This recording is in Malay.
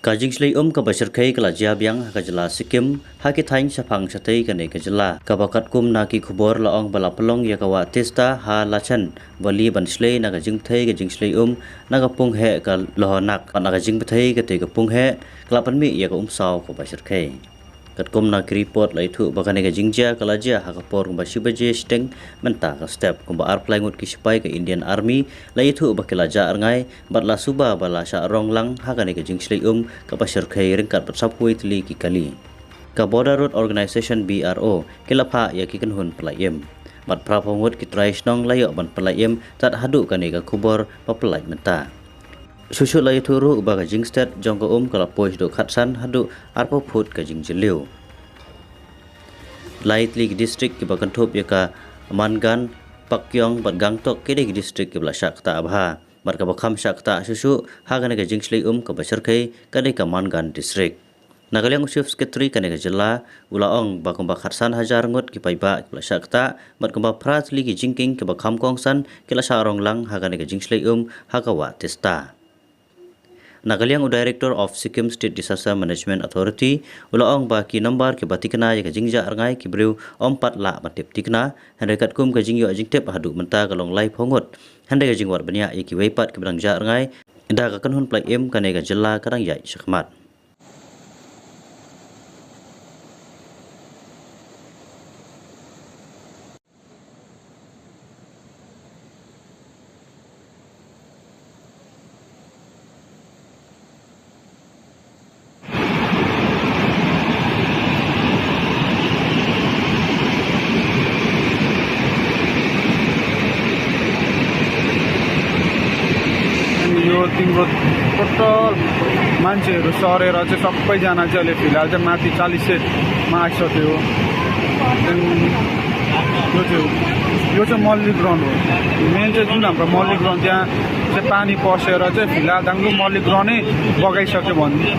Kajing slay ka basir kay kala jiabyang kajala sikim hakithain sapang satay kane kajala kabakat kum naki khubor laong balapalong yakawa testa ha lachan bali ban slay naga jing thai ka jing slay naga pung he ka lohonak naga jing thai ka te ka pung he klapan mi yaka saw ko basir kay kat kum na report lai thu bakane ka jingja kala jia ha ka por ba shibaje steng menta ka step kum ba arplay ngut ki sipai ka Indian Army lai thu bakila ja arngai batla suba bala sha ronglang ha ka ne ka jing slay ka basir kay ringkat bersap kuit li ki kali ka Border Road Organization BRO kilapha ya ki kan hun playem bat prapongut ki trai snong layo ban playem tat hadu ka ne ka khubor papalai menta susu lai thuru ba ka jing state jong ka kala pois do khatsan hadu arpo phut ka jing jiliu Lightly district ki ba kan thop ya ka mangan pakyong bat gangtok ke district ki bla shakta abha mar ka bakham shakta susu ha ka ne ka jing slay ka basar kai ka ka mangan district Nagalyang Chief Secretary ka ne ka jilla ulaong ba kum ba khatsan hajar ngot ki paiba ki bla shakta mat kum ba prat li ki jingking ki ba kham kongsan ki la sarong lang ha ka ne ka jing slay ha ka wa testa Nagalyang Director of Sikkim State Disaster Management Authority ulaong ba ki number ki batikna ya ka jingja arngai ki brew ompat la batip tikna hande kat kum ka jingyo jingtep hadu menta kalong lai phongot hande ka jingwar banya ki weipat ki brang ja arngai da ka kanhun plai ka ne ka jilla kadang yai shakmat तिम्रो टोटल मान्छेहरू सरेर चाहिँ सबैजना चाहिँ अहिले फिलहाल चाहिँ माथि 40 मा आइसक्यो यो चाहिँ मल्ली ग्राउन्ड हो मेन चाहिँ जुन हाम्रो मल्ली ग्राउन्ड त्यहाँ चाहिँ पानी पसेर चाहिँ फिलहाल दाङलु मल्ली ग्राउन्डै बगाइसक्यो भन्ने